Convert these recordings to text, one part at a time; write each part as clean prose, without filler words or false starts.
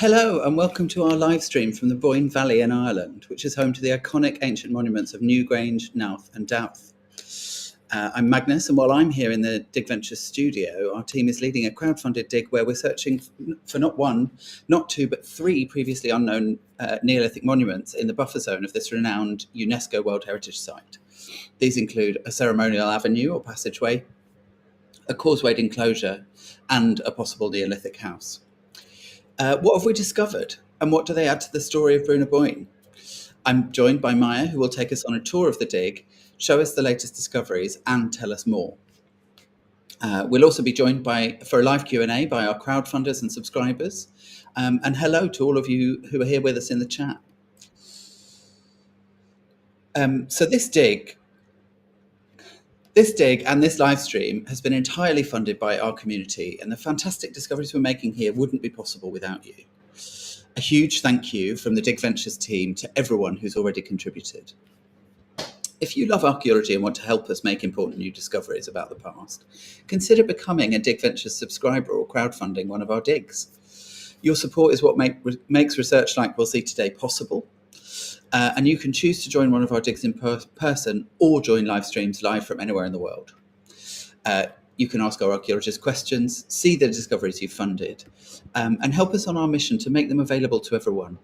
Hello and welcome to our live stream from the Boyne Valley in Ireland, which is home to the iconic ancient monuments of Newgrange, Knowth and Doeth. I'm Magnus, and while I'm here in the DigVentures studio, our team is leading a crowdfunded dig where we're searching for not one, not two, but three previously unknown Neolithic monuments in the buffer zone of this renowned UNESCO World Heritage Site. These include a ceremonial avenue or passageway, a causewayed enclosure, and a possible Neolithic house. What have we discovered, and what do they add to the story of Brú na Bóinne? I'm joined by Maya, who will take us on a tour of the dig, show us the latest discoveries, and tell us more. We'll also be joined for a live Q&A by our crowdfunders and subscribers. And hello to all of you who are here with us in the chat. So this dig and this live stream has been entirely funded by our community, and the fantastic discoveries we're making here wouldn't be possible without you. A huge thank you from the DigVentures team to everyone who's already contributed. If you love archaeology and want to help us make important new discoveries about the past, consider becoming a DigVentures subscriber or crowdfunding one of our digs. Your support is what makes research like we'll see today possible. And you can choose to join one of our digs in person or join live streams live from anywhere in the world. You can ask our archaeologists questions, see the discoveries you've funded, and help us on our mission to make them available to everyone.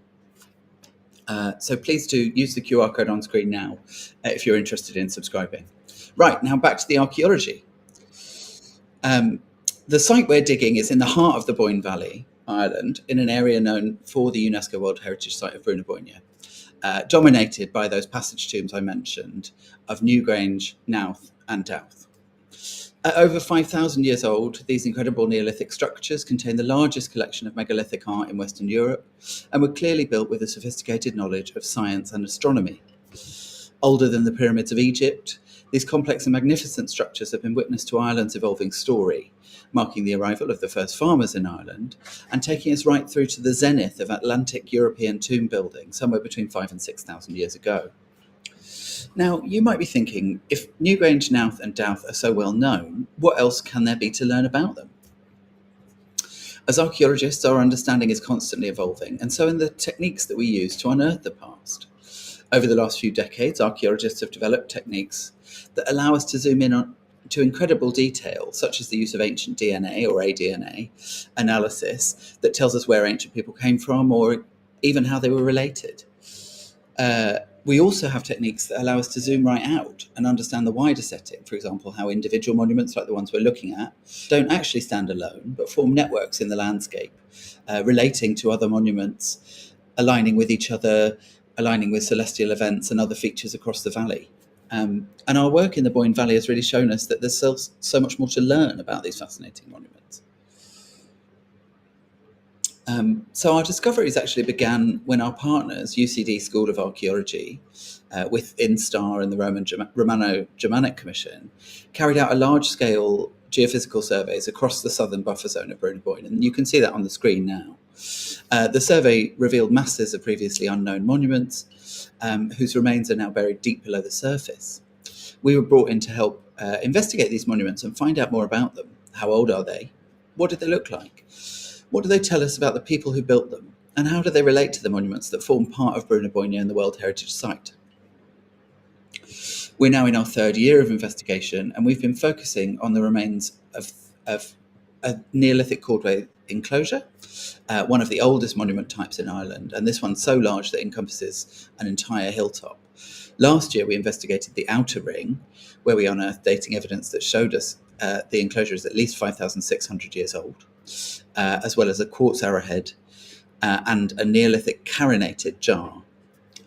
So please do use the QR code on screen now if you're interested in subscribing. Right, now back to the archaeology. The site we're digging is in the heart of the Boyne Valley, Ireland, in an area known for the UNESCO World Heritage Site of Brú na Bóinne. Dominated by those passage tombs I mentioned of Newgrange, Knowth and Doeth. At over 5,000 years old, these incredible Neolithic structures contain the largest collection of megalithic art in Western Europe and were clearly built with a sophisticated knowledge of science and astronomy. Older than the pyramids of Egypt, these complex and magnificent structures have been witness to Ireland's evolving story, marking the arrival of the first farmers in Ireland and taking us right through to the zenith of Atlantic European tomb building somewhere between 5,000 and 6,000 years ago. Now, you might be thinking, if Newgrange, Knowth and Doeth are so well known, what else can there be to learn about them? As archaeologists, our understanding is constantly evolving, and so in the techniques that we use to unearth the past. Over the last few decades, archaeologists have developed techniques that allow us to zoom in to incredible detail, such as the use of ancient DNA or aDNA analysis that tells us where ancient people came from or even how they were related. We also have techniques that allow us to zoom right out and understand the wider setting. For example, how individual monuments like the ones we're looking at don't actually stand alone, but form networks in the landscape, relating to other monuments, aligning with each other, aligning with celestial events and other features across the valley. And our work in the Boyne Valley has really shown us that there's so much more to learn about these fascinating monuments. So our discoveries actually began when our partners, UCD School of Archaeology, with INSTAR and the Romano-Germanic Commission, carried out a large-scale geophysical surveys across the southern buffer zone of Brú na Bóinne, and you can see that on the screen now. The survey revealed masses of previously unknown monuments, whose remains are now buried deep below the surface. We were brought in to help investigate these monuments and find out more about them. How old are they? What did they look like? What do they tell us about the people who built them? And how do they relate to the monuments that form part of Brú na Bóinne and the World Heritage Site? We're now in our third year of investigation, and we've been focusing on the remains of a Neolithic causeway enclosure, one of the oldest monument types in Ireland, and this one's so large that it encompasses an entire hilltop. Last year, we investigated the outer ring, where we unearthed dating evidence that showed us the enclosure is at least 5,600 years old, as well as a quartz arrowhead and a Neolithic carinated jar.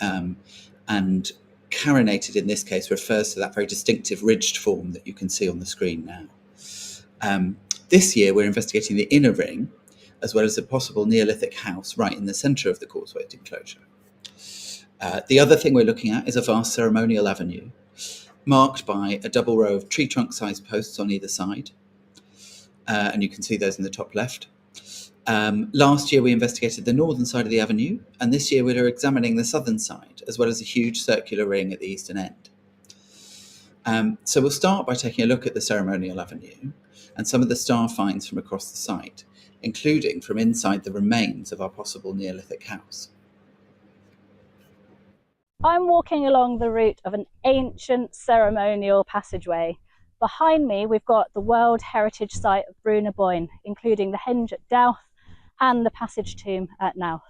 And carinated in this case refers to that very distinctive ridged form that you can see on the screen now. This year, we're investigating the inner ring, as well as a possible Neolithic house right in the centre of the causewayed enclosure. The other thing we're looking at is a vast ceremonial avenue, marked by a double row of tree trunk-sized posts on either side. And you can see those in the top left. Last year, we investigated the northern side of the avenue, and this year we're examining the southern side, as well as a huge circular ring at the eastern end. So we'll start by taking a look at the ceremonial avenue and some of the star finds from across the site, including from inside the remains of our possible Neolithic house. I'm walking along the route of an ancient ceremonial passageway. Behind me, we've got the World Heritage Site of Boyne, including the henge at Doeth and the passage tomb at Knowth.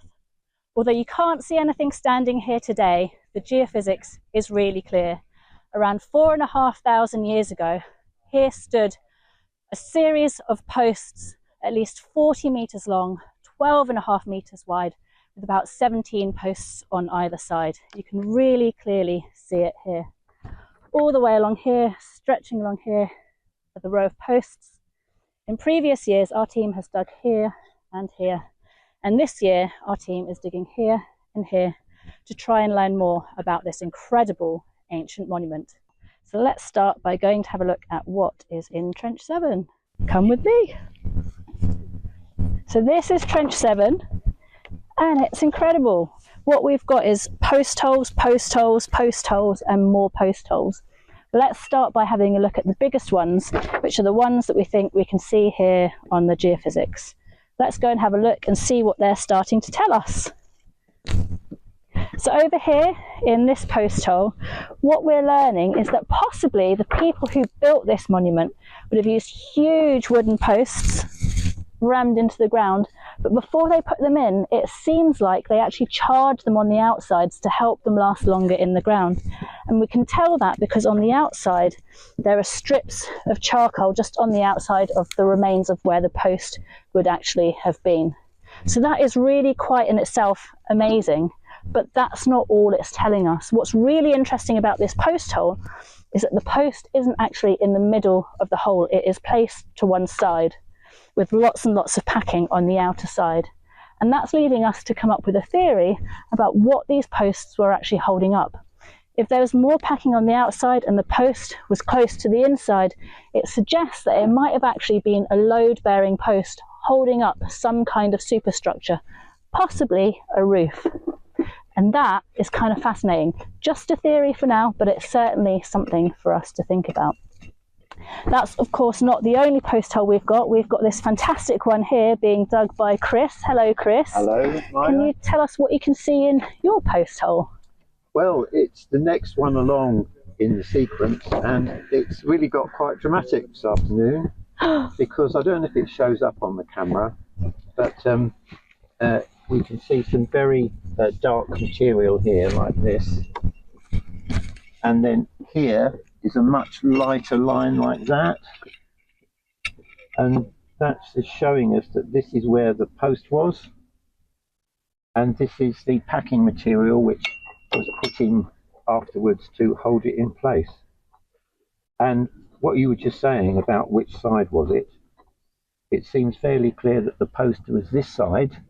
Although you can't see anything standing here today, the geophysics is really clear. Around 4,500 years ago, here stood a series of posts at least 40 metres long, 12.5 metres wide, with about 17 posts on either side. You can really clearly see it here. All the way along here, stretching along here, are the row of posts. In previous years, our team has dug here and here. And this year, our team is digging here and here to try and learn more about this incredible ancient monument. So let's start by going to have a look at what is in Trench 7. Come with me. So this is Trench 7, and it's incredible. What we've got is post holes, post holes, post holes, and more post holes. Let's start by having a look at the biggest ones, which are the ones that we think we can see here on the geophysics. Let's go and have a look and see what they're starting to tell us. So over here in this post hole, what we're learning is that possibly the people who built this monument would have used huge wooden posts rammed into the ground, but before they put them in, it seems like they actually charred them on the outsides to help them last longer in the ground. And we can tell that because on the outside there are strips of charcoal just on the outside of the remains of where the post would actually have been. So that is really quite in itself amazing, but that's not all it's telling us. What's really interesting about this post hole is that the post isn't actually in the middle of the hole, it is placed to one side, with lots and lots of packing on the outer side. And that's leading us to come up with a theory about what these posts were actually holding up. If there was more packing on the outside and the post was close to the inside, it suggests that it might have actually been a load-bearing post holding up some kind of superstructure, possibly a roof. And that is kind of fascinating. Just a theory for now, but it's certainly something for us to think about. That's of course not the only post hole we've got. We've got this fantastic one here being dug by Chris. Hello, Chris. Hello, Maya. Can you tell us what you can see in your post hole? Well, it's the next one along in the sequence, and it's really got quite dramatic this afternoon because I don't know if it shows up on the camera, but we can see some very dark material here like this, and then here is a much lighter line like that, and that's just showing us that this is where the post was, and this is the packing material which was put in afterwards to hold it in place. And what you were just saying about which side was it, it seems fairly clear that the post was this side,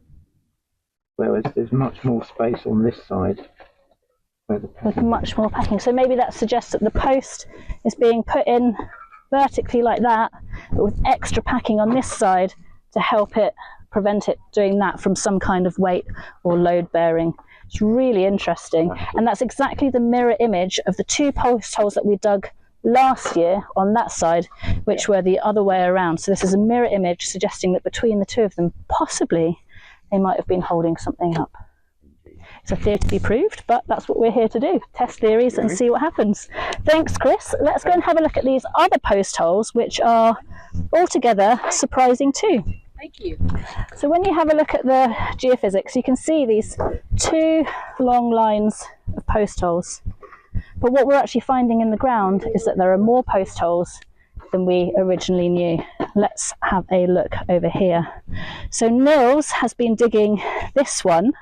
whereas there's much more space on this side with much more packing. So maybe that suggests that the post is being put in vertically like that, but with extra packing on this side to help it prevent it doing that from some kind of weight or load bearing. It's really interesting, and that's exactly the mirror image of the two post holes that we dug last year on that side, which were the other way around. So this is a mirror image suggesting that between the two of them, possibly they might have been holding something up. It's a theory to be proved, but that's what we're here to do, test theories and see what happens. Thanks, Chris. Let's go and have a look at these other post holes, which are altogether surprising too. Thank you. So when you have a look at the geophysics, you can see these two long lines of post holes. But what we're actually finding in the ground is that there are more post holes than we originally knew. Let's have a look over here. So Nils has been digging this one.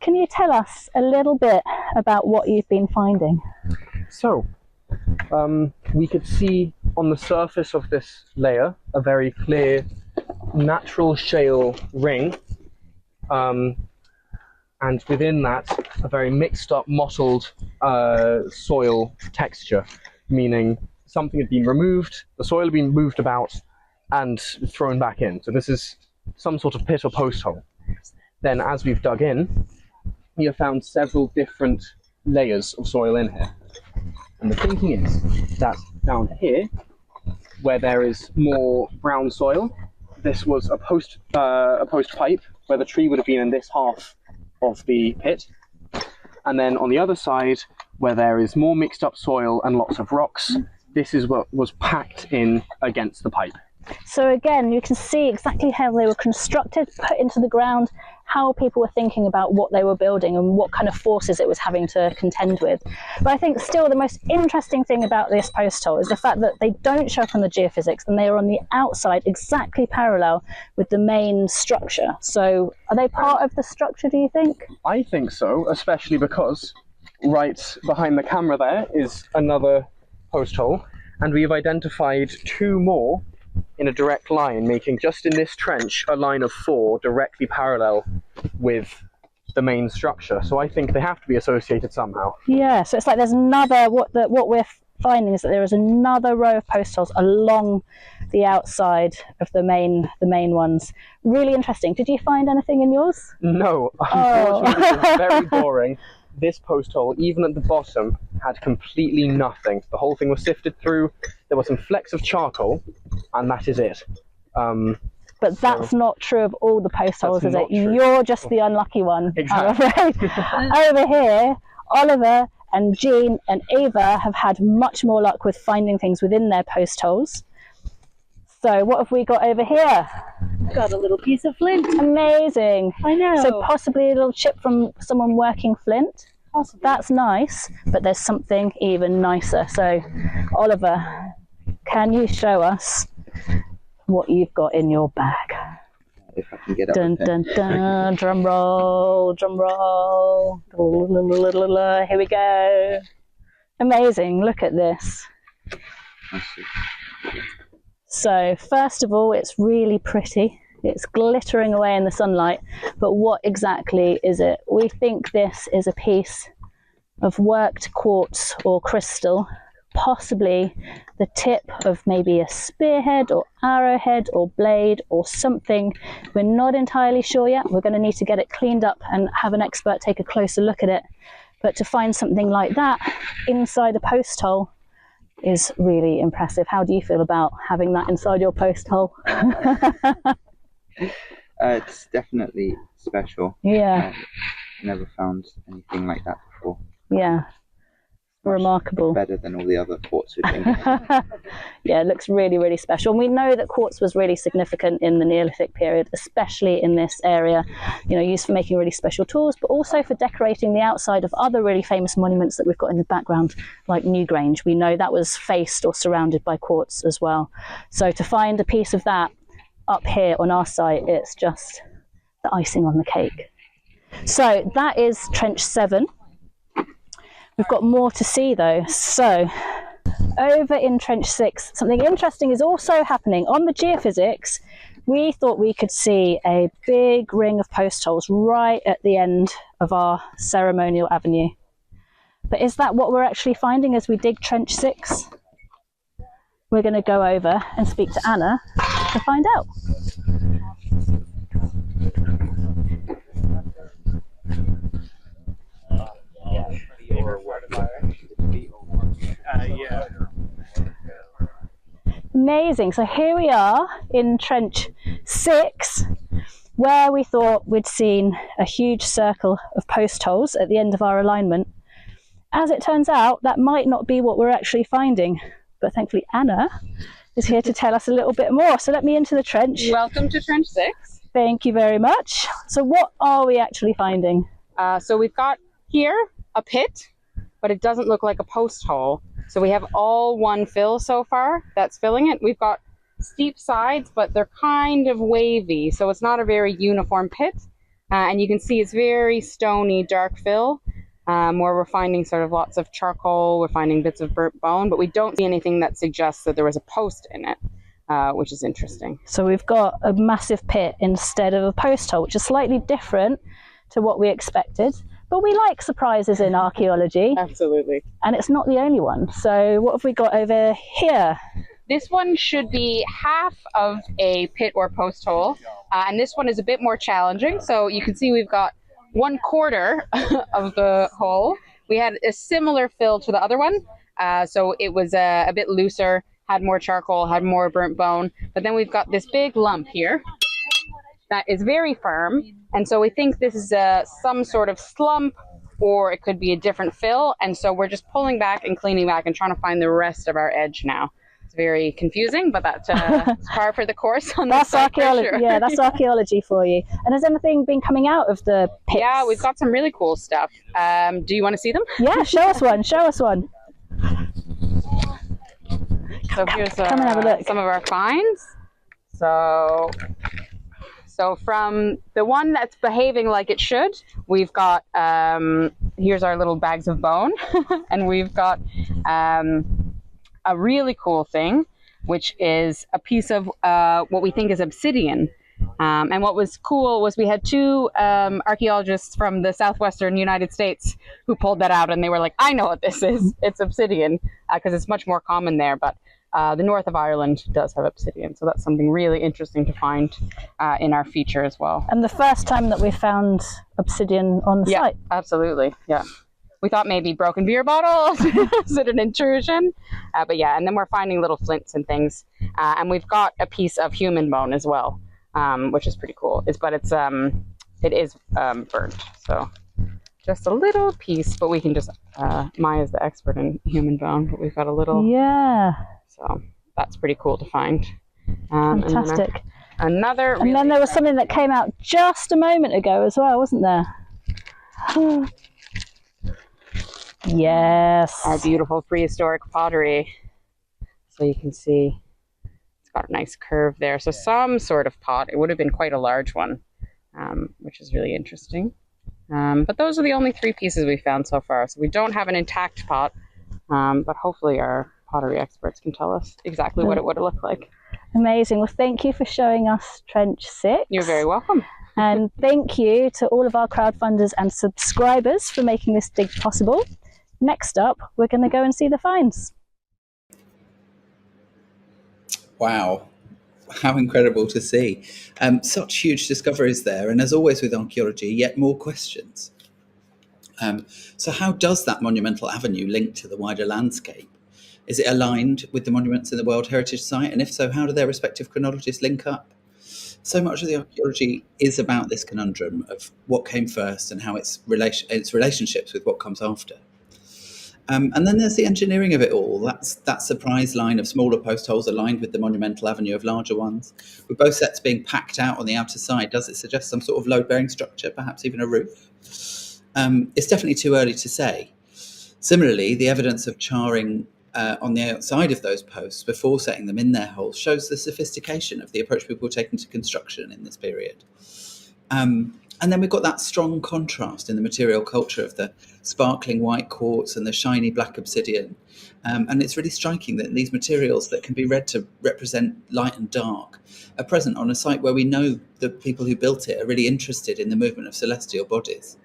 Can you tell us a little bit about what you've been finding? So, we could see on the surface of this layer a very clear natural shale ring, and within that a very mixed up mottled soil texture, meaning something had been removed, the soil had been moved about and thrown back in. So this is some sort of pit or post hole. Then as we've dug in, we have found several different layers of soil in here. And the thinking is that down here, where there is more brown soil, this was a post pipe where the tree would have been in this half of the pit. And then on the other side, where there is more mixed up soil and lots of rocks, this is what was packed in against the pipe. So again, you can see exactly how they were constructed, put into the ground, how people were thinking about what they were building and what kind of forces it was having to contend with. But I think still the most interesting thing about this post hole is the fact that they don't show up on the geophysics and they are on the outside exactly parallel with the main structure. So are they part of the structure, do you think? I think so, especially because right behind the camera there is another post hole, and we've identified 2 more in a direct line, making just in this trench a line of 4 directly parallel with the main structure. So I think they have to be associated somehow. Yeah, so it's like there's another, what we're finding is that there is another row of post holes along the outside of the main ones. Really interesting. Did you find anything in yours? No, unfortunately it was very boring. This post hole, even at the bottom, had completely nothing. The whole thing was sifted through. There were some flecks of charcoal, and that is it. But that's not true of all the post holes, is it? True. You're just the unlucky one, Exactly. I'm afraid. Over here, Oliver and Jean and Ava have had much more luck with finding things within their post holes. So what have we got over here? Got a little piece of flint. Amazing. I know. So possibly a little chip from someone working flint. Possibly. That's nice, but there's something even nicer. So Oliver, can you show us what you've got in your bag? If I can get up. Dun dun dun, drum roll, drum roll. Here we go. Amazing, look at this. So first of all, it's really pretty. It's glittering away in the sunlight, but what exactly is it? We think this is a piece of worked quartz or crystal, possibly the tip of maybe a spearhead or arrowhead or blade or something. We're not entirely sure yet. We're going to need to get it cleaned up and have an expert take a closer look at it. But to find something like that inside a post hole is really impressive. How do you feel about having that inside your post hole? It's definitely special. Yeah. Never found anything like that before. Yeah. Remarkable. Better than all the other quartz we've been getting. Yeah, it looks really, really special. And we know that quartz was really significant in the Neolithic period, especially in this area, you know, used for making really special tools, but also for decorating the outside of other really famous monuments that we've got in the background, like Newgrange. We know that was faced or surrounded by quartz as well. So to find a piece of that up here on our site, it's just the icing on the cake. So that is Trench 7. We've got more to see though. So over in Trench 6, something interesting is also happening. On the geophysics, we thought we could see a big ring of post holes right at the end of our ceremonial avenue. But is that what we're actually finding as we dig Trench 6? We're going to go over and speak to Anna to find out. Amazing. So here we are in Trench 6, where we thought we'd seen a huge circle of post holes at the end of our alignment. As it turns out, that might not be what we're actually finding, but thankfully Anna is here to tell us a little bit more. So let me into the trench. Welcome to Trench 6. Thank you very much. So what are we actually finding? So we've got here a pit, but it doesn't look like a post hole. So we have all one fill so far that's filling it. We've got steep sides, but they're kind of wavy, so it's not a very uniform pit. And you can see it's very stony, dark fill, where we're finding sort of lots of charcoal, we're finding bits of burnt bone, but we don't see anything that suggests that there was a post in it, which is interesting. So we've got a massive pit instead of a post hole, which is slightly different to what we expected. But we like surprises in archaeology. Absolutely. And it's not the only one. So what have we got over here? This one should be half of a pit or post hole. And this one is a bit more challenging. So you can see we've got 1/4 of the hole. We had a similar fill to the other one. So it was a bit looser, had more charcoal, had more burnt bone. But then we've got this big lump here that is very firm. And so we think this is some sort of slump, or it could be a different fill. And so we're just pulling back and cleaning back and trying to find the rest of our edge now. It's very confusing, but that's par for the course on that's this site, archaeology. for sure. Yeah, that's archaeology for you. And has anything been coming out of the pits? Yeah, we've got some really cool stuff. Do you want to see them? Yeah, show us one. Show us one. So here's Come and have a look. some of our finds. So from the one that's behaving like it should, we've got, here's our little bags of bone. And we've got a really cool thing, which is a piece of what we think is obsidian. And what was cool was we had two archaeologists from the southwestern United States who pulled that out, and they were like, I know what this is. It's obsidian, because it's much more common there. But the north of Ireland does have obsidian, so that's something really interesting to find in our feature as well. And the first time that we found obsidian on the site. Absolutely, yeah. We thought maybe broken beer bottles, is it an intrusion? But yeah, and then we're finding little flints and things. And we've got a piece of human bone as well, which is pretty cool. It is burnt, so just a little piece, but we can just, Maya's the expert in human bone, but we've got a little. Yeah. So that's pretty cool to find. Fantastic. And another. And then there was something that came out just a moment ago as well, wasn't there? Yes. Our beautiful prehistoric pottery. So you can see it's got a nice curve there. So some sort of pot. It would have been quite a large one, which is really interesting. But those are the only three pieces we found so far. So we don't have an intact pot, but hopefully our pottery experts can tell us exactly what it would have looked like. Amazing. Well, thank you for showing us Trench 6. You're very welcome. And thank you to all of our crowdfunders and subscribers for making this dig possible. Next up, we're going to go and see the finds. Wow, how incredible to see. Such huge discoveries there, and as always with archaeology, yet more questions. So how does that monumental avenue link to the wider landscape? Is it aligned with the monuments in the World Heritage Site? And if so, how do their respective chronologies link up? So much of the archaeology is about this conundrum of what came first and how its relationships with what comes after. And then there's the engineering of it all. That's that surprise line of smaller post holes aligned with the monumental avenue of larger ones. With both sets being packed out on the outer side, does it suggest some sort of load-bearing structure, perhaps even a roof? It's definitely too early to say. Similarly, the evidence of charring on the outside of those posts before setting them in their holes shows the sophistication of the approach people were taking to construction in this period. And then we've got that strong contrast in the material culture of the sparkling white quartz and the shiny black obsidian. And it's really striking that these materials that can be read to represent light and dark are present on a site where we know the people who built it are really interested in the movement of celestial bodies.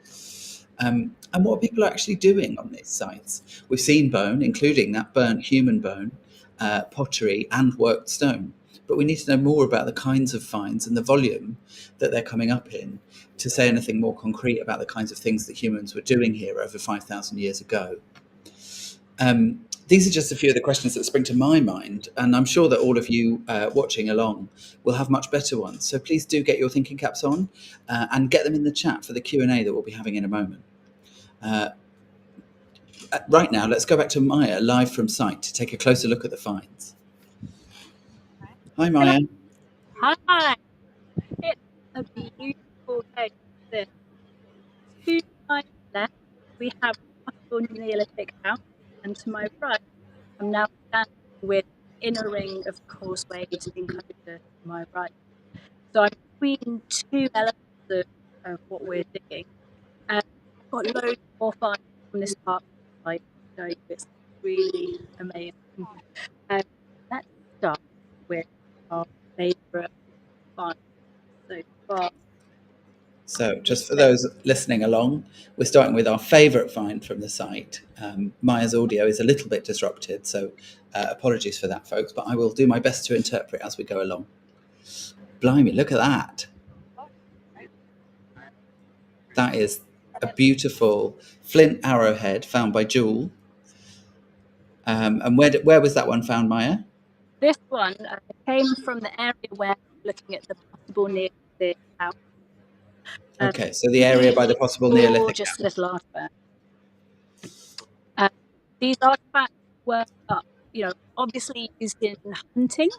And what people are actually doing on these sites. We've seen bone, including that burnt human bone, pottery and worked stone. But we need to know more about the kinds of finds and the volume that they're coming up in to say anything more concrete about the kinds of things that humans were doing here over 5,000 years ago. These are just a few of the questions that spring to my mind, and I'm sure that all of you watching along will have much better ones. So please do get your thinking caps on and get them in the chat for the Q&A that we'll be having in a moment. Right now, let's go back to Maya live from site to take a closer look at the finds. Hi, Maya. Hi. It's a beautiful day. This. To my left, we have a possible Neolithic house, and to my right, I'm now standing with inner ring of causeways enclosure to my right. So I'm between two elements of what we're digging. I've got loads more finds from this part of the site, so it's really amazing. Let's start with our favourite find so far. So just for those listening along, we're starting with our favourite find from the site. Maya's audio is a little bit disrupted, so apologies for that, folks, but I will do my best to interpret as we go along. Blimey, look at that. That is a beautiful flint arrowhead found by Jewel. And where was that one found, Maya? This one came from the area where we're looking at the possible Neolithic house. Okay, so the area by the possible Neolithic Gorgeous house. little artifact. These artifacts were, obviously used in hunting,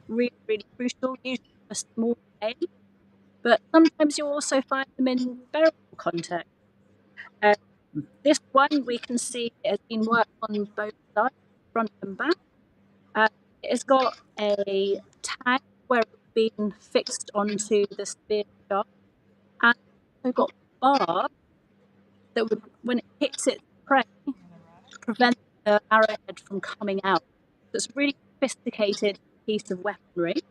really, really crucial, usually for small game, but sometimes you also find them in burial context. This one we can see it has been worked on both sides, front and back. It has got a tag where it's been fixed onto the spear shaft, and we've got barbs that would, when it hits its prey, prevent the arrowhead from coming out. So it's a really sophisticated piece of weaponry.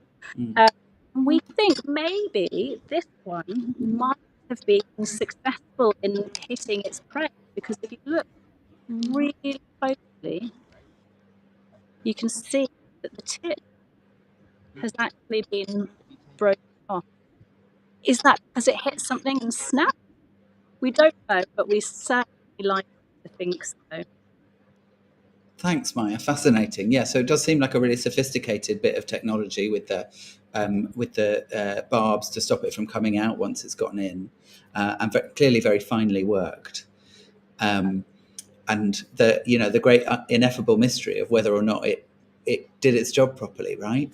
We think maybe this one might have been successful in hitting its prey, because if you look really closely, you can see that the tip has actually been broken off. Is that because it hit something and snapped? We don't know, but we certainly like to think so. Thanks, Maya. Fascinating. Yeah, so it does seem like a really sophisticated bit of technology with the barbs to stop it from coming out once it's gotten in, and clearly very finely worked. And the great ineffable mystery of whether or not it did its job properly, right?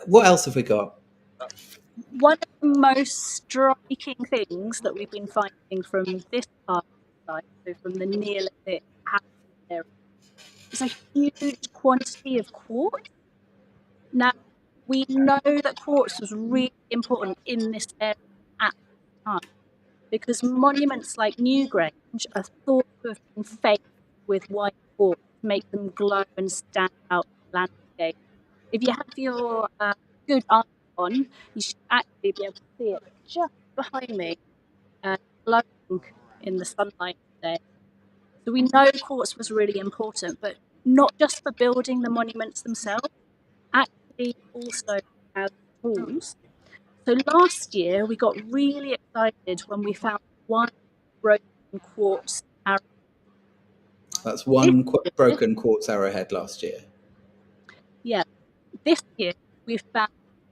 What else have we got? One of the most striking things that we've been finding from this part of the site, so from the Neolithic area, is a huge quantity of quartz. Now, we know that quartz was really important in this area at the time, because monuments like Newgrange are thought to have been faked with white quartz to make them glow and stand out in the landscape. If you have your good eye on, you should actually be able to see it just behind me, glowing in the sunlight today. So we know quartz was really important, but not just for building the monuments themselves, actually also as tools. So last year we got really excited when we found one broken quartz arrow. That's one broken quartz arrowhead last year. Yeah. This year we've found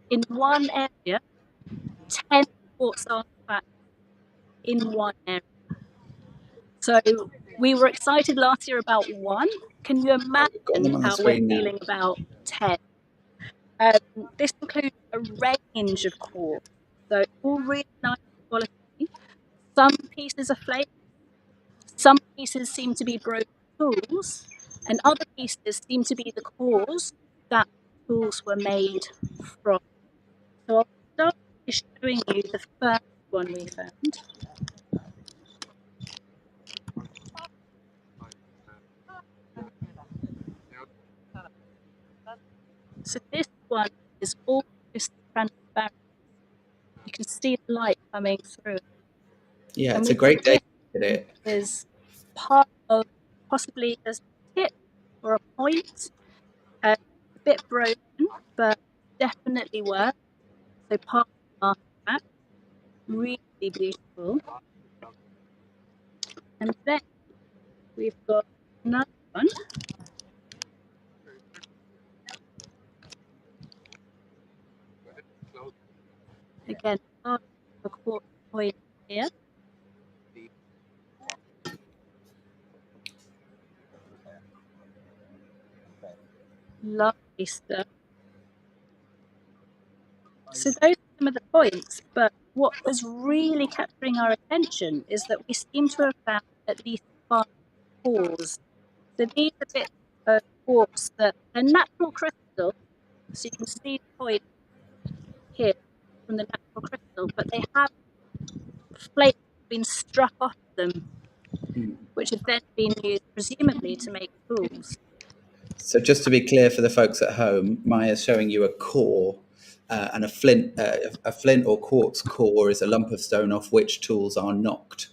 in one area 10 quartz artifacts in one area. So we were excited last year about one. Can you imagine how we're feeling about 10? This includes a range of quartz, so all really nice quality. Some pieces are flake, some pieces seem to be broken tools, and other pieces seem to be the cores that tools were made from. So I'll start by showing you the first one we found. So this one is almost transparent. You can see the light coming through. Yeah, it's a great day to look at it. Is part of possibly a tip or a point. A bit broken, but definitely worked. So part of that, really beautiful. And then we've got another one. Again, part of a quartz point here. Lovely stuff. So those are some of the points, but what was really capturing our attention is that we seem to have found at least 5 cores. So these are bits of quartz that are natural crystal, so you can see the point here from the natural crystal, but they have flakes been struck off them, which have then been used presumably to make tools. So just to be clear for the folks at home, Maya's showing you a core, and a flint or quartz core is a lump of stone off which tools are knocked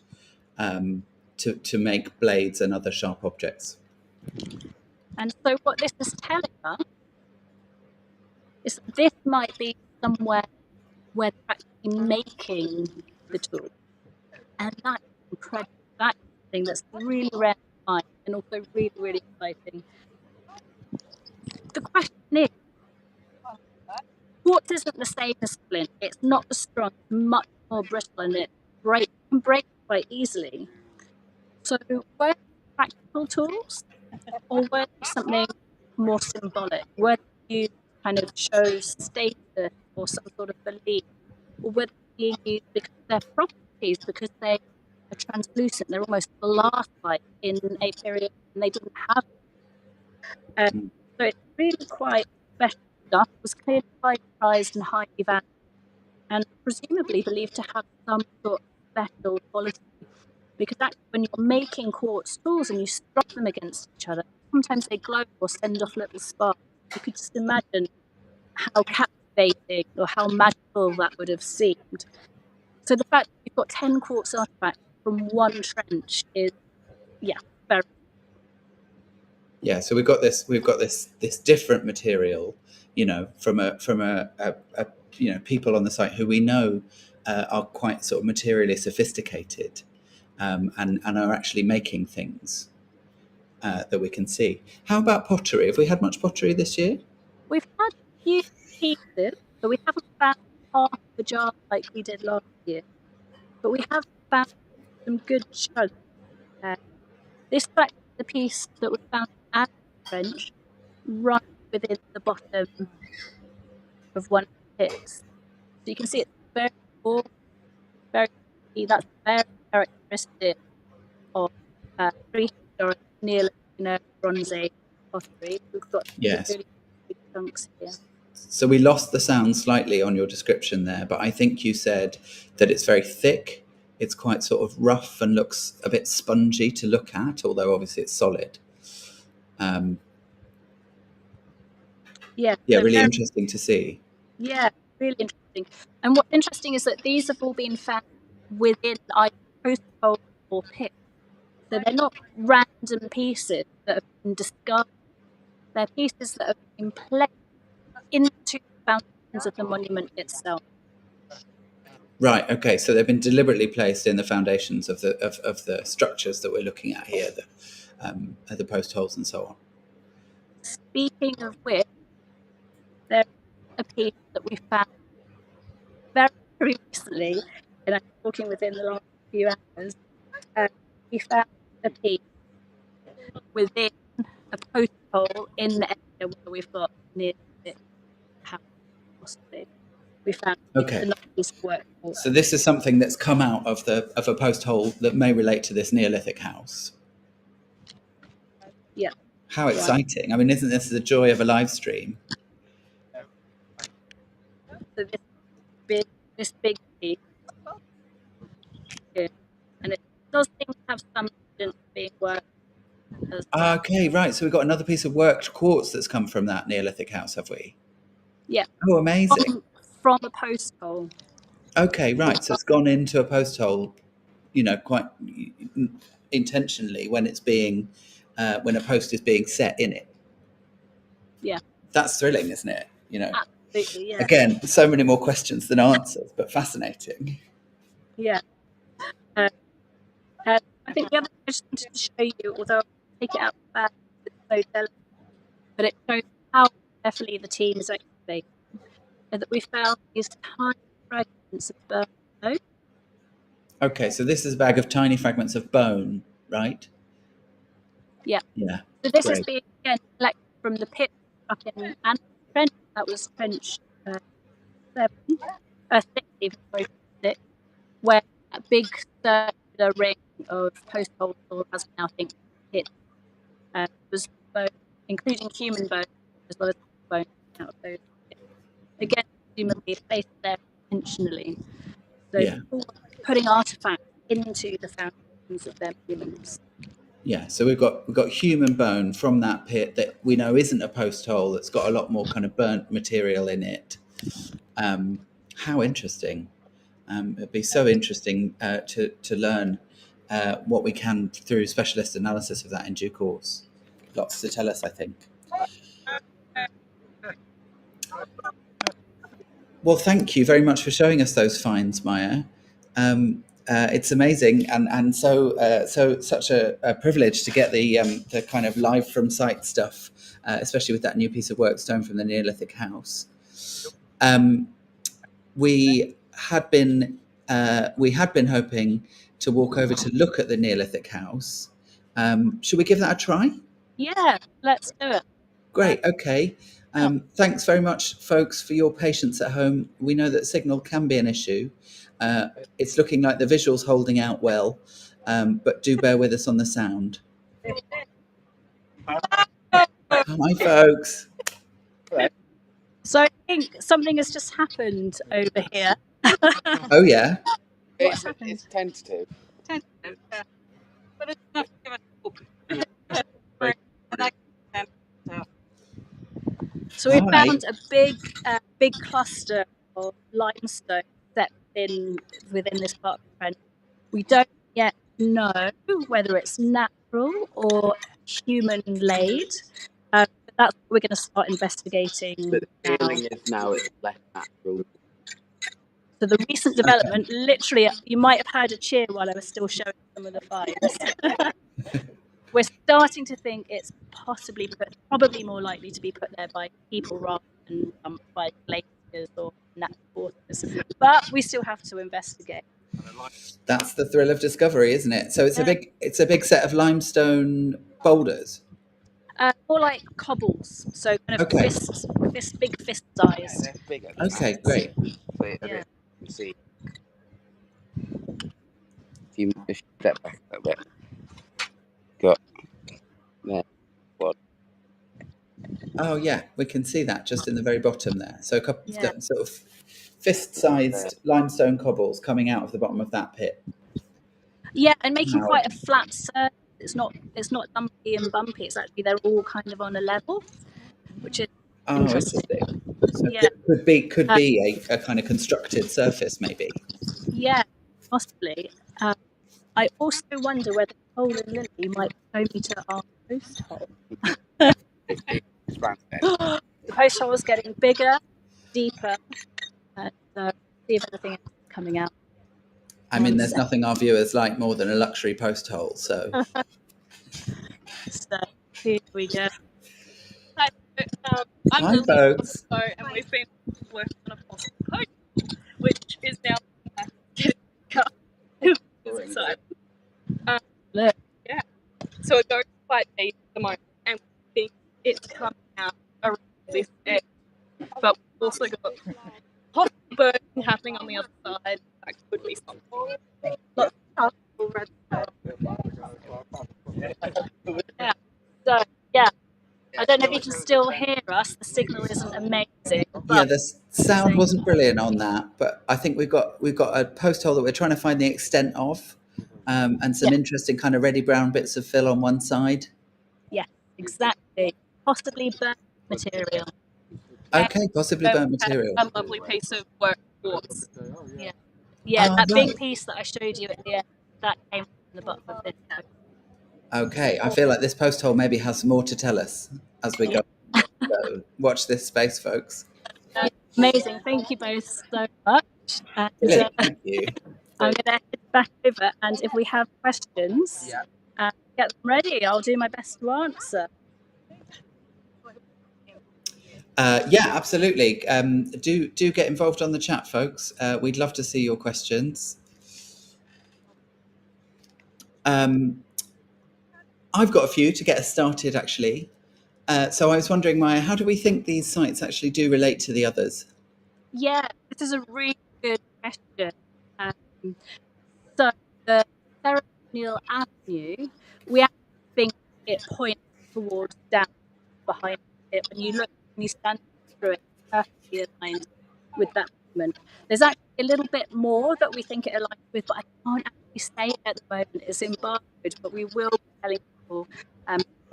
to make blades and other sharp objects. And so what this is telling us is that this might be somewhere where they're actually making the tool. And that's incredible. That's something that's really rare to find and also really, really exciting. The question same as flint. It's not as strong, much more brittle, and it can break quite easily. So were they practical tools, or were they something more symbolic? Were they used to kind of show status or some sort of belief, or were they being used because of their properties, because they are translucent, they're almost glass-like in a period when they didn't have it. So it's really quite special stuff. It was clearly highly prized and highly valued, and presumably believed to have some sort of special quality. Because actually, when you're making quartz tools and you strike them against each other, sometimes they glow or send off little sparks. You could just imagine how captivating or how magical that would have seemed. So the fact that you've got 10 quartz artifacts from one trench is, very. Yeah, so we've got this different material, from a people on the site who we know are quite sort of materially sophisticated, and are actually making things that we can see. How about pottery? Have we had much pottery this year? We've had a few pieces, but we haven't found half the jar like we did last year. But we have found some good chunks. This is the piece that was found at the trench, right within the bottom of one of the pits. So you can see it's very cool, very key. That's very characteristic of prehistoric Neolithic Bronze Age pottery. We've got Yes. really big chunks here. So we lost the sound slightly on your description there, but I think you said that it's very thick. It's quite sort of rough and looks a bit spongy to look at, although obviously it's solid. Yeah, really interesting to see. Yeah, really interesting. And what's interesting is that these have all been found within either post hole or pit. So they're not random pieces that have been discarded. They're pieces that have been placed into the foundations of the monument itself. Right. Okay. So they've been deliberately placed in the foundations of the structures that we're looking at here, the post holes and so on. Speaking of which, there's a piece that we found very, very recently, and I'm talking within the last few hours. We found a piece within a post hole in the area where we've got Neolithic house, possibly. We found Okay. a piece of work. So this is something that's come out of a post hole that may relate to this Neolithic house. Yeah. How exciting! I mean, isn't this the joy of a live stream? So this big piece, here, and it does seem to have some evidence being worked. Okay, right. So we've got another piece of worked quartz that's come from that Neolithic house, have we? Yeah. Oh, amazing. From a post hole. Okay, right. So it's gone into a post hole, quite intentionally when it's being, when a post is being set in it. Yeah. That's thrilling, isn't it? Absolutely, yeah. Again, so many more questions than answers, but fascinating. Yeah. I think the other thing I just wanted to show you, although I'll take it out of the bag, it's so delicate, but it shows how carefully the team is excavating, and that we found these tiny fragments of bone. Okay, so this is a bag of tiny fragments of bone, right? Yeah. Yeah. So this is being again collected from the pit up in Ann Trench. That was trench 6, even very 6, where that big circular ring of post hole, or as we now think, pit was bone, including human bone as well as bone out of those pits. Again, presumably placed there intentionally. So putting artifacts into the foundations of their monuments. Yeah, so we've got human bone from that pit that we know isn't a post hole, that's got a lot more kind of burnt material in it. How interesting. It'd be so interesting to learn what we can through specialist analysis of that in due course. Lots to tell us, I think. Well, thank you very much for showing us those finds, Maya. It's amazing, and such a privilege to get the kind of live from site stuff, especially with that new piece of work stone from the Neolithic house. we had been hoping to walk over to look at the Neolithic house. Should we give that a try? Yeah, let's do it. Great. Okay. Thanks very much, folks, for your patience at home. We know that signal can be an issue. It's looking like the visual's holding out well, but do bear with us on the sound. Hi, folks. So I think something has just happened over here. Oh, yeah. What's happened? It's tentative. Tentative, yeah. But it's enough to give us hope. So we Hi. found a big cluster of limestone set within this part of the trench. We don't yet know whether it's natural or human-laid. But that's what we're going to start investigating. But the now. feeling is now it's less natural. So the recent development, literally, you might have heard a cheer while I was still showing some of the finds. We're starting to think it's probably more likely to be put there by people rather than by glaciers or natural waters. But we still have to investigate. That's the thrill of discovery, isn't it? So it's a big set of limestone boulders. More like cobbles, so kind of Okay. big fist size. They're bigger. Okay, great. Yeah. You see. If you step back a little bit. Got there. What? Oh, yeah, we can see that just in the very bottom there. So a couple Yeah. of sort of fist-sized limestone cobbles coming out of the bottom of that pit. Yeah, and making Wow. quite a flat surface. It's not lumpy and bumpy. It's actually they're all kind of on a level, which is interesting. So Yeah. could be a kind of constructed surface, maybe. Yeah, possibly. I also wonder whether Cole and Lily might show me to our post hole. It's round there. The post hole is getting bigger, deeper, and see if anything else is coming out. I mean, there's nothing our viewers like more than a luxury post hole. So So here we go. I'm Hi, Lily folks. also, and we've been working on a possible post, which is now getting cut. So, Look. yeah. So it goes quite deep at the moment, and we think it's coming out around this edge. But we've also got hot burning happening on the other side. That could be something. Lots of colorful red. Yeah. So yeah. I don't know if you can still hear us. The signal isn't amazing. But yeah, the sound wasn't brilliant on that, but I think we've got a post hole that we're trying to find the extent of, and some interesting kind of reddy brown bits of fill on one side. Yeah, exactly. Possibly burnt material. Okay, possibly burnt material. A lovely piece of work quartz. Yeah, Oh, that right. big piece that I showed you at the end, that came from the bottom of this. Okay, I feel like this post hole maybe has more to tell us as we go. So watch this space, folks. Amazing. Thank you both so much. And, Brilliant, thank you. I'm going to head back over, and if we have questions, get them ready. I'll do my best to answer. Yeah, absolutely. Do get involved on the chat, folks. We'd love to see your questions. I've got a few to get us started, actually. So I was wondering, Maya, how do we think these sites actually do relate to the others? Yeah, this is a really good question. So the ceremonial avenue, we actually think it points towards down behind it. When you stand through it, perfectly aligned with that movement. There's actually a little bit more that we think it aligns with, but I can't actually say it at the moment. It's embargoed, but we will be telling people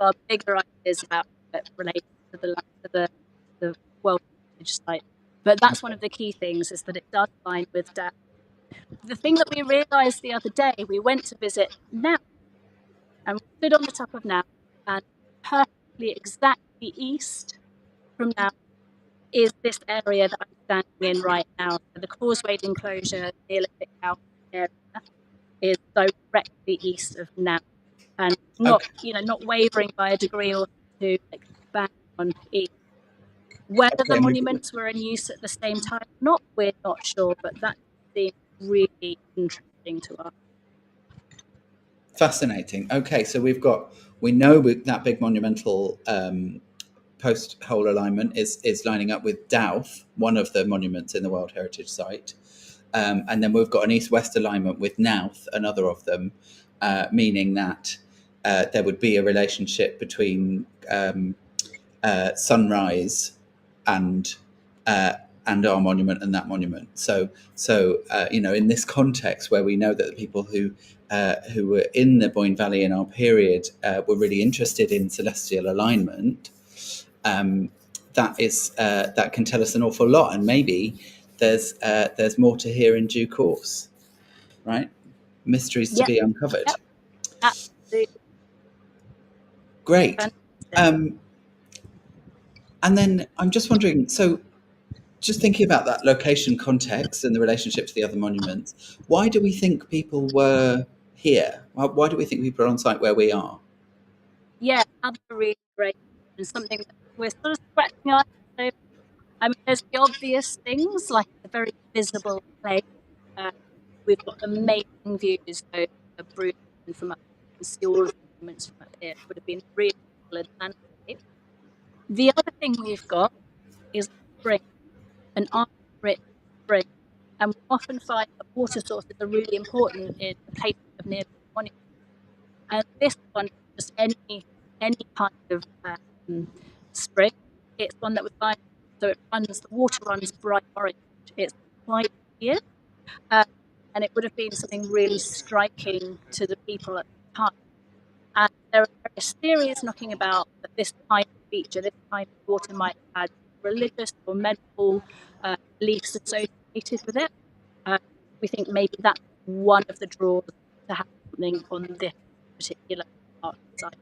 our bigger ideas about it related to the World Heritage Site. But that's one of the key things, is that it does align with that. The thing that we realised the other day, we went to visit Knowth, and we stood on the top of Knowth, and perfectly exactly east from Knowth is this area that I'm standing in right now. So the causewayed enclosure, Neolithic house area, is directly east of Knowth, and not wavering by a degree or two, like bang on east. Whether the Okay, monuments were in use at the same time or not, we're not sure, but that seems really interesting to us. fascinating. Okay, so we know that big monumental post hole alignment is lining up with Doeth, one of the monuments in the World Heritage Site. And then we've got an east-west alignment with Knowth, another of them, meaning that there would be a relationship between sunrise and our monument and that monument. So in this context where we know that the people who were in the Boyne Valley in our period were really interested in celestial alignment, that can tell us an awful lot, and maybe there's more to hear in due course, right? Mysteries to be uncovered. Yep. Absolutely. Great. Fantastic. And then I'm just wondering, so just thinking about that location context and the relationship to the other monuments, why do we think people were here? Why do we think people are on site where we are? Yeah, another really great and something that we're sort of scratching our heads over. I mean, there's the obvious things like a very visible place. We've got amazing views over Bruce from up. You can see all of the monuments from up here. It would have been really solid landscape. The other thing we've got is spring, an iron-rich spring, and we often find that water sources are really important in the placement of Neolithic monuments. And this one, just any kind of spring, it's one that we find. So the water runs bright orange. It's quite clear, and it would have been something really striking to the people at the time. And there are various theories knocking about that this kind of feature, this kind of water might have had religious or medical beliefs associated with it. We think maybe that's one of the draws to have something on this particular part of the site.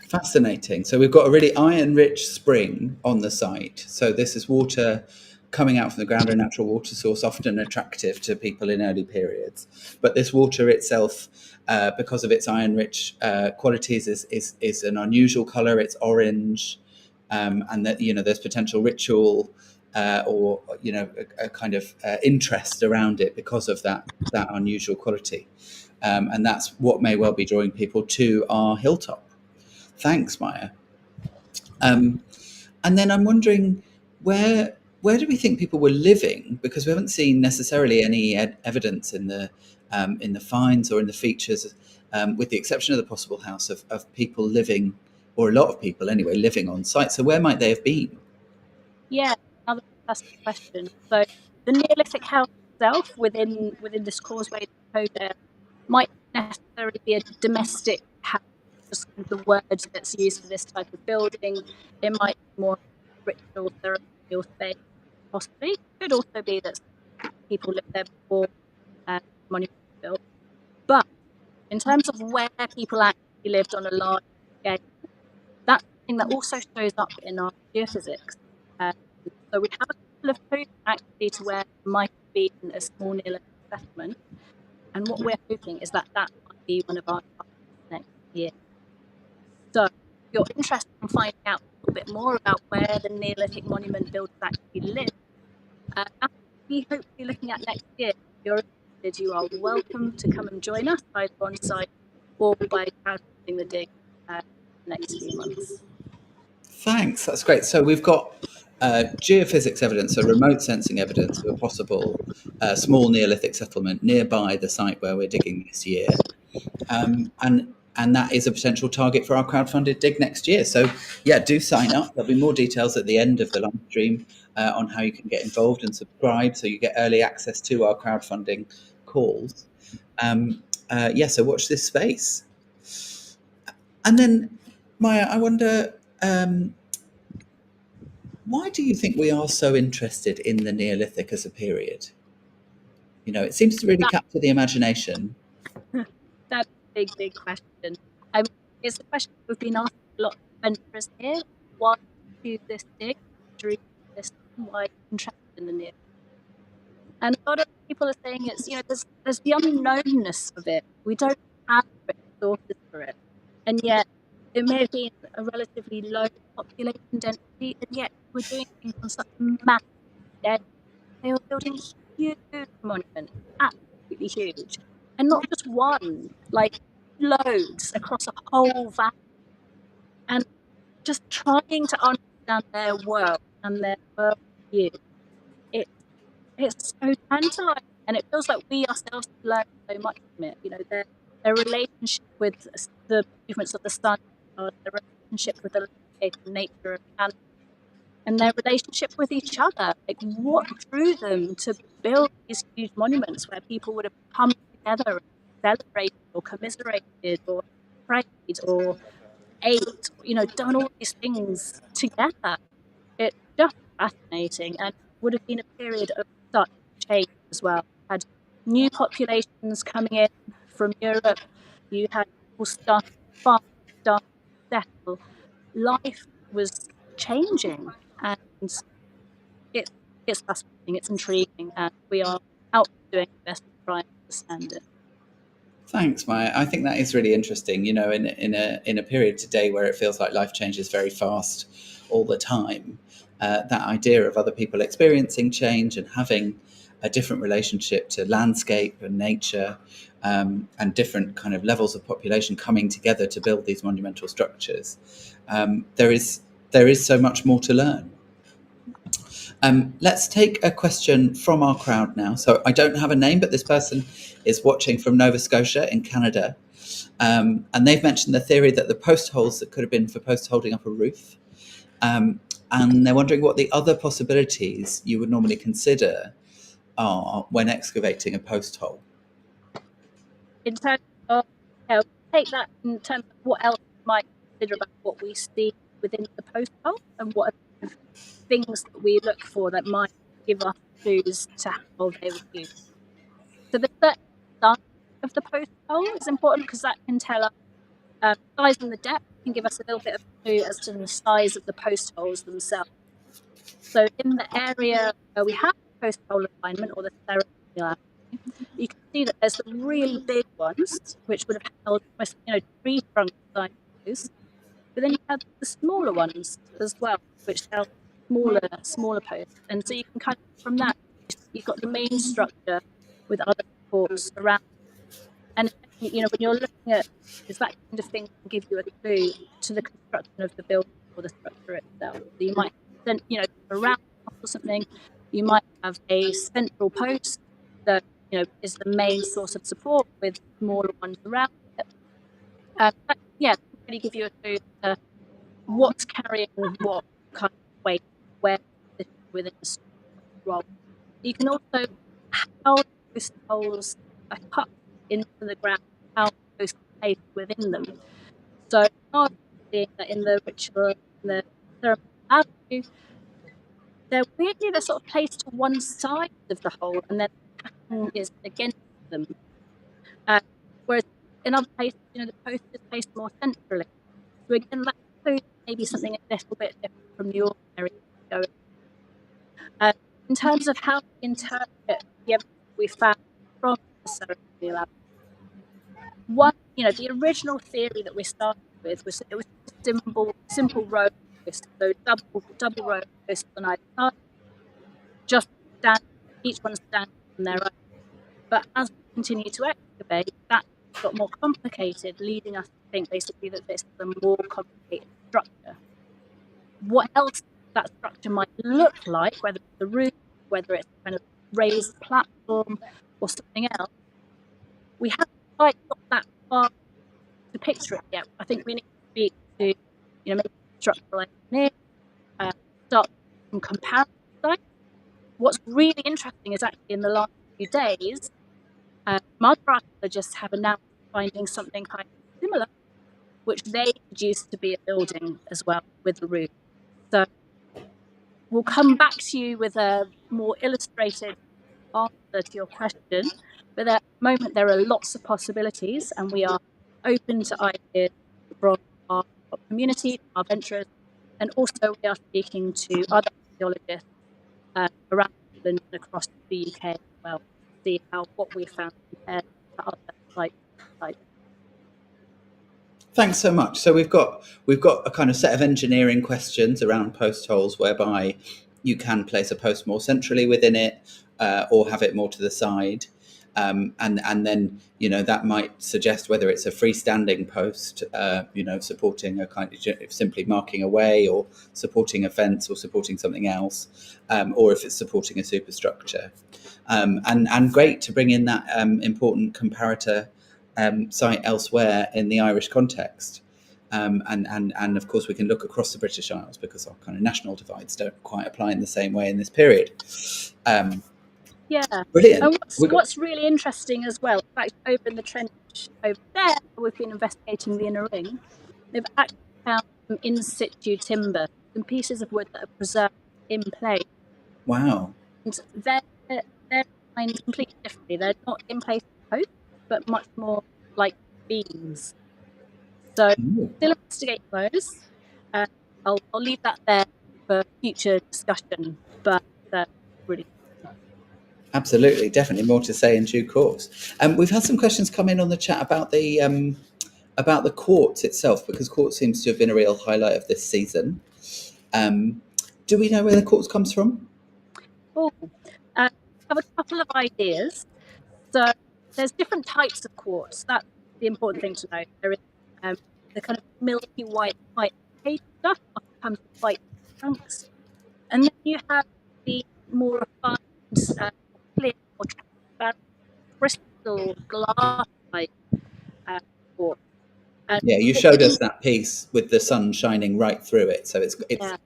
Fascinating. So we've got a really iron-rich spring on the site. So this is water coming out from the ground, a natural water source, often attractive to people in early periods. But this water itself, because of its iron-rich qualities, is an unusual color. It's orange, and that there's potential ritual or a kind of interest around it because of that unusual quality, and that's what may well be drawing people to our hilltop. Thanks, Maya. And then I'm wondering where do we think people were living? Because we haven't seen necessarily any evidence in the finds or in the features, with the exception of the possible house, of people living, or a lot of people anyway, living on site. So where might they have been? Yeah, another fantastic question. So the Neolithic house itself within this causeway code might necessarily be a domestic house, just kind of the word that's used for this type of building. It might be more ritual ceremonial space, possibly. Could also be that people lived there before monuments were built. But in terms of where people actually lived on a large scale, that's something that also shows up in our geophysics. So we have a couple of clues actually to where there might be a small Neolithic settlement. And what we're hoping is that might be one of our targets next year. So if you're interested in finding out a little bit more about where the Neolithic monument builders actually live, that's what we hope to be looking at next year. If you're interested, you are welcome to come and join us either on site or by crowdfunding the dig next few months. Thanks, that's great. So we've got geophysics evidence, so remote sensing evidence of a possible small Neolithic settlement nearby the site where we're digging this year. And that is a potential target for our crowdfunded dig next year. So yeah, do sign up. There'll be more details at the end of the live stream on how you can get involved and subscribe, so you get early access to our crowdfunding calls. So watch this space. And then, Maya, I wonder, why do you think we are so interested in the Neolithic as a period? It seems to really capture the imagination. That's a big question. I mean, it's a question we've been asking a lot of adventurers here. Why do this dig? Why interested in the Neolithic? And a lot of people are saying it's, there's the unknownness of it. We don't have sources for it. And yet it may have been a relatively low population density, and yet were doing things on such a massive scale. They were building huge monuments, absolutely huge, and not just one, like loads across a whole valley, and just trying to understand their world and their worldview. It's so tantalizing, and it feels like we ourselves have learned so much from it. You know, their relationship with the movements of the sun, their relationship with the landscape and nature of the planet, and their relationship with each other. Like, what drew them to build these huge monuments where people would have come together and celebrated or commiserated or prayed or ate, you know, done all these things together. It's just fascinating, and would have been a period of such change as well. You had new populations coming in from Europe. You had people starting to settle. Life was changing, and it's fascinating. It's intriguing, and we are out doing our best to try and understand it. Thanks, Maya. I think that is really interesting. You know, in a period today where it feels like life changes very fast all the time, that idea of other people experiencing change and having a different relationship to landscape and nature, and different kind of levels of population coming together to build these monumental structures, there is so much more to learn. Let's take a question from our crowd now. So I don't have a name, but this person is watching from Nova Scotia in Canada. And they've mentioned the theory that the post holes that could have been for posts holding up a roof. And they're wondering what the other possibilities you would normally consider are when excavating a post hole. In terms of, take that in terms of what else you might consider about what we see within the post hole, and what are things that we look for that might give us clues to how they were used. So the certain size of the post hole is important, because that can tell us size and the depth can give us a little bit of a clue as to the size of the post holes themselves. So in the area where we have the post hole alignment, or the ceremonial, you can see that there's the really big ones, which would have held almost, tree trunk sizes. But then you have the smaller ones as well, which held smaller posts. And so you can kind of, from that, you've got the main structure with other supports around. And when you're looking at, is that kind of thing can give you a clue to the construction of the building or the structure itself. So you might, around or something, you might have a central post that is the main source of support with smaller ones around it. But really give you a clue to what's carrying what kind of weight, where it's within the role. You can also, how those holes are cut into the ground, how those are placed within them. So I'm seeing that in the ritual, in the ceremony, they're sort of placed to one side of the hole, and then the pattern is against them. Whereas in other places, the post is placed more centrally. So again, that includes maybe something a little bit different from your area. In terms of how to interpret the evidence we found from the ceremonial lab, one, the original theory that we started with was that it was a simple row post, so double row posts on either side, just each one standing on their own. But as we continue to excavate, that got more complicated, leading us to think basically that this is a more complicated structure. What else that structure might look like, whether it's the roof, whether it's kind of raised platform or something else, we haven't quite got that far to picture it yet. I think we need to speak to, maybe structural engineers, start some comparison sites. What's really interesting is actually in the last few days, other archaeologists have announced finding something kind of similar, which they deduced to be a building as well with the roof. So we'll come back to you with a more illustrated answer to your question. But at the moment, there are lots of possibilities, and we are open to ideas from our community, our venturers, and also we are speaking to other archaeologists around England and across the UK as well, to see how what we found compared to other sites. Thanks so much. So we've got a kind of set of engineering questions around post holes, whereby you can place a post more centrally within it, or have it more to the side, and then that might suggest whether it's a freestanding post, supporting a kind of simply marking a way, or supporting a fence, or supporting something else, or if it's supporting a superstructure, and great to bring in that important comparator site elsewhere in the Irish context. And of course we can look across the British Isles, because our kind of national divides don't quite apply in the same way in this period. Yeah. Brilliant. And what's really interesting as well, in fact, over in the trench over there, we've been investigating the inner ring. They've actually found some in situ timber, some pieces of wood that are preserved in place. Wow. And they're designed completely differently. They're not in place posts, but much more like beams. So still investigate those. I'll leave that there for future discussion, but really. Absolutely, definitely more to say in due course. We've had some questions come in on the chat about the quartz itself, because quartz seems to have been a real highlight of this season. Do we know where the quartz comes from? I have a couple of ideas. So there's different types of quartz. That's the important thing to know. There is the kind of milky white stuff, often comes in white chunks, and then you have the more refined, clear, or transparent crystal glass type quartz. Yeah, you showed us that piece with the sun shining right through it, so it's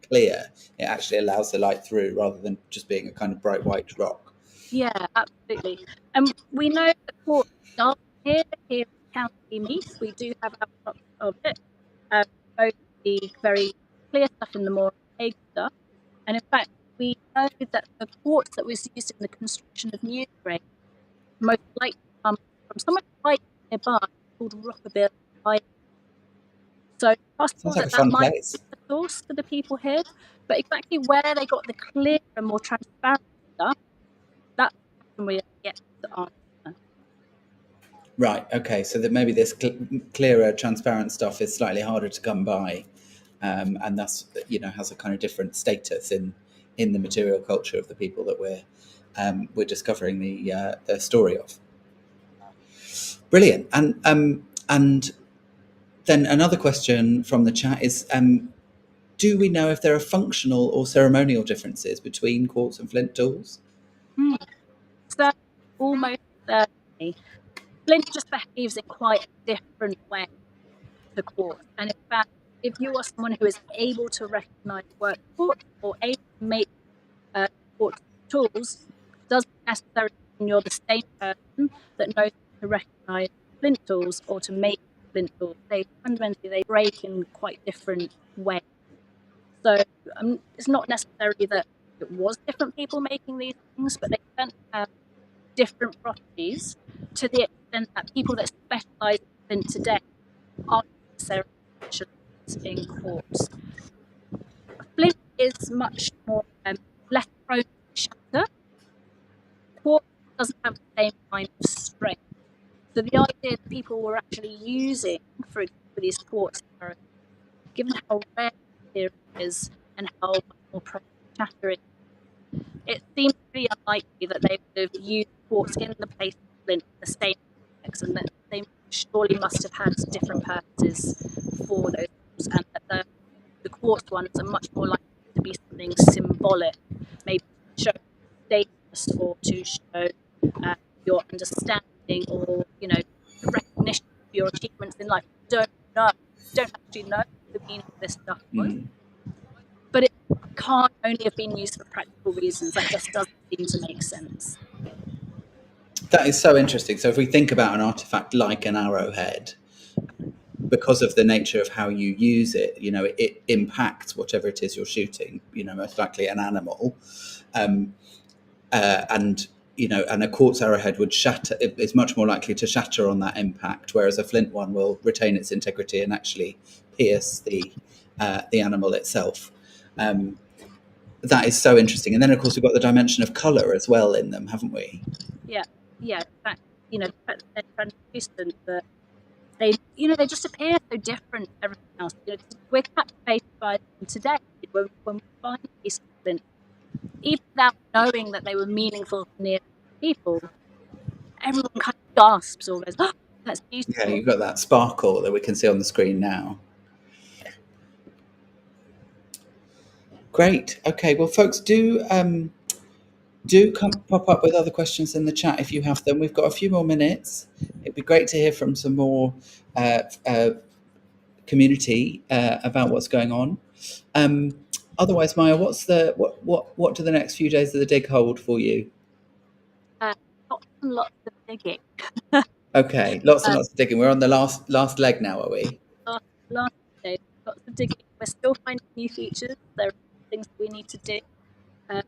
clear. It actually allows the light through, rather than just being a kind of bright white rock. Yeah, absolutely. And we know that quartz does here in County Meath. We do have outcrops of it, both the very clear stuff and the more opaque stuff. And in fact, we know that the quartz that was used in the construction of Newgrange most likely comes from somewhere right nearby called Rockabilly Island. So possible Sounds like that a fun might place. be the source for the people here, but exactly where they got the clear and more transparent stuff, that's when we get the answer. Right. Okay. So that maybe this clearer, transparent stuff is slightly harder to come by, and that's has a kind of different status in the material culture of the people that we're discovering the story of. Brilliant. And then another question from the chat is, do we know if there are functional or ceremonial differences between quartz and flint tools? So almost certainly. Flint just behaves in quite a different way to quartz. And in fact, if you are someone who is able to recognize work quartz, or able to make quartz tools, doesn't necessarily mean you're the same person that knows to recognize flint tools or to make flint tools. They fundamentally break in quite different ways. So it's not necessarily that it was different people making these things, but they tend to have different properties, to the extent that people that specialize in today aren't necessarily specialized in quartz. Flint is much more less prone to shatter. Quartz doesn't have the same kind of strength. So the idea that people were actually using, for example, these quartz arrows, given how rare it is and how much more prone to shatter it seems pretty unlikely that they would have used quartz in the place of flint in the same context, and that they surely must have had different purposes for those tools, and that the quartz ones are much more likely to be something symbolic, maybe to show status or to show your understanding, or recognition of your achievements in life. Don't actually know the meaning of this stuff was. But it can't only have been used for practical reasons. That just doesn't seem to make sense. That is so interesting. So if we think about an artifact like an arrowhead, because of the nature of how you use it, it impacts whatever it is you're shooting, most likely an animal. And a quartz arrowhead would shatter. It's much more likely to shatter on that impact, whereas a flint one will retain its integrity and actually pierce the animal itself. That is so interesting. And then, of course, we've got the dimension of colour as well in them, haven't we? Yeah. In fact, the fact that they're translucent, but they just appear so different to everything else. We're captivated by them today when we find these splints, even without knowing that they were meaningful to near people. Everyone kind of gasps almost. Oh, that's beautiful. Yeah, you've got that sparkle that we can see on the screen now. Great. Okay. Well, folks, do come pop up with other questions in the chat if you have them. We've got a few more minutes. It'd be great to hear from some more community about what's going on. Otherwise, Maya, what do the next few days of the dig hold for you? Lots and lots of digging. Okay, lots and lots of digging. We're on the last leg now, are we? Last day, lots of digging. We're still finding new features. There are things that we need to do, and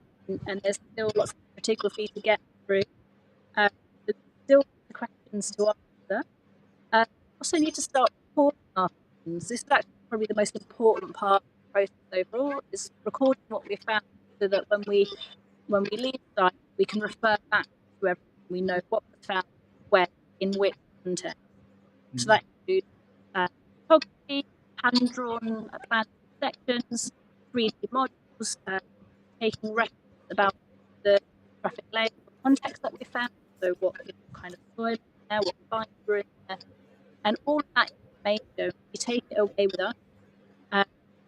there's still lots of stratigraphy to get through. There's still questions to answer. Also need to start recording our finds. This is actually probably the most important part of the process overall, is recording what we found, so that when we leave the site, we can refer back to everything. We know what was found, where, in which context. So that includes photography, hand-drawn plans and sections, 3D models, taking records about the graphic layer context that we found, so what kind of soil there, what vines were in there, and all of that information, we take it away with us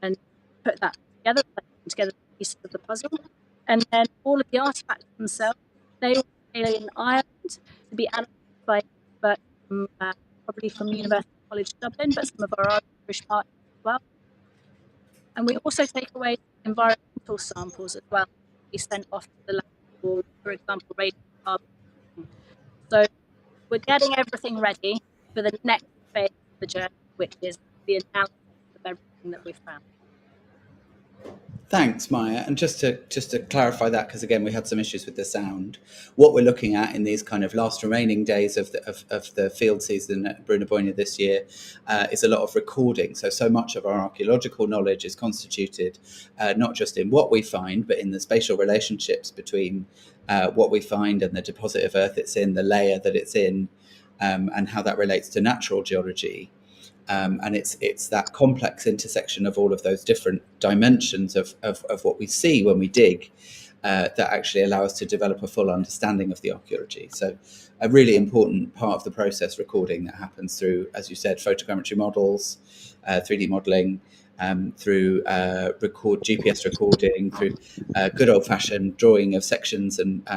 and put that together pieces of the puzzle. And then all of the artifacts themselves, they all stay in Ireland to be analysed by experts from, probably from University College Dublin, but some of our Irish partners as well. And we also take away environmental samples as well, we sent off to the lab for example, radiocarbon. So we're getting everything ready for the next phase of the journey, which is the analysis of everything that we've found. Thanks, Maya. And just to clarify that, because again we had some issues with the sound. What we're looking at in these kind of last remaining days of the field season at Brú na Bóinne this year is a lot of recording. So much of our archaeological knowledge is constituted not just in what we find, but in the spatial relationships between what we find and the deposit of earth it's in, the layer that it's in, and how that relates to natural geology. And it's that complex intersection of all of those different dimensions of what we see when we dig that actually allow us to develop a full understanding of the archaeology. So a really important part of the process, recording, that happens through, as you said, photogrammetry models, 3D modelling, through GPS recording, through good old-fashioned drawing of sections, and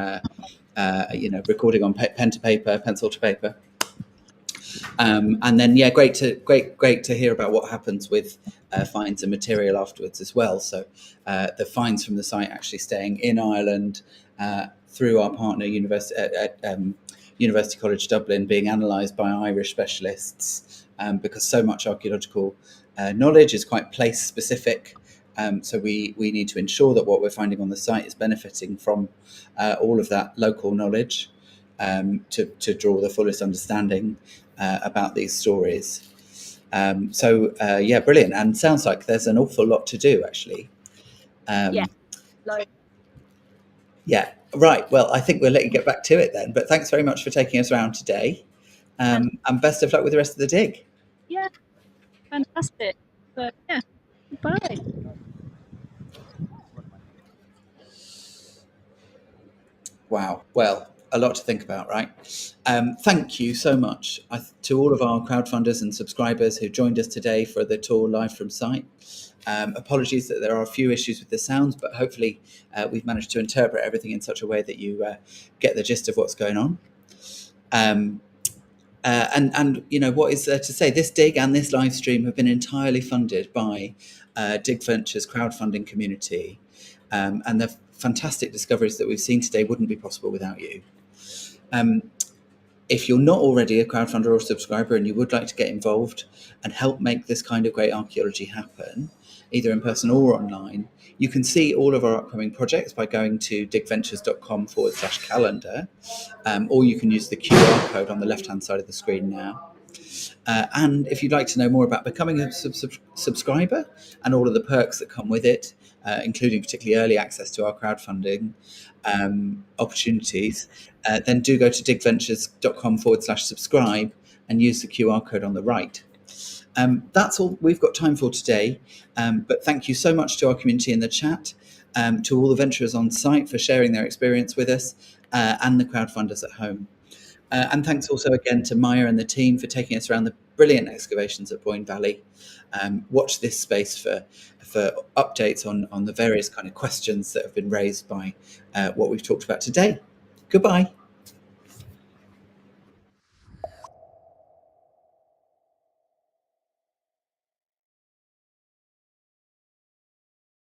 recording on pen to paper, pencil to paper. And then, yeah, great to hear about what happens with finds and material afterwards as well. So the finds from the site actually staying in Ireland through our partner University College Dublin, being analysed by Irish specialists, because so much archaeological knowledge is quite place specific. So we need to ensure that what we're finding on the site is benefiting from all of that local knowledge to draw the fullest understanding about these stories. Yeah, brilliant. And sounds like there's an awful lot to do, actually. Yeah. Yeah, right. Well, I think we'll let you get back to it then. But thanks very much for taking us around today. And best of luck with the rest of the dig. Yeah, fantastic. So, yeah, bye. Wow. Well, a lot to think about, right? Thank you so much to all of our crowdfunders and subscribers who joined us today for the tour live from site. Apologies that there are a few issues with the sounds, but hopefully we've managed to interpret everything in such a way that you get the gist of what's going on. And what is there to say? This dig and this live stream have been entirely funded by DigVentures crowdfunding community, and the fantastic discoveries that we've seen today wouldn't be possible without you. If you're not already a crowdfunder or subscriber and you would like to get involved and help make this kind of great archaeology happen, either in person or online, you can see all of our upcoming projects by going to digventures.com/calendar, or you can use the QR code on the left-hand side of the screen now. And if you'd like to know more about becoming a subscriber and all of the perks that come with it, including particularly early access to our crowdfunding opportunities, then do go to digventures.com/subscribe and use the QR code on the right. That's all we've got time for today, but thank you so much to our community in the chat, to all the venturers on site for sharing their experience with us, and the crowdfunders at home. And thanks also again to Maya and the team for taking us around the brilliant excavations at Boyne Valley. Watch this space for updates on the various kind of questions that have been raised by what we've talked about today. Goodbye.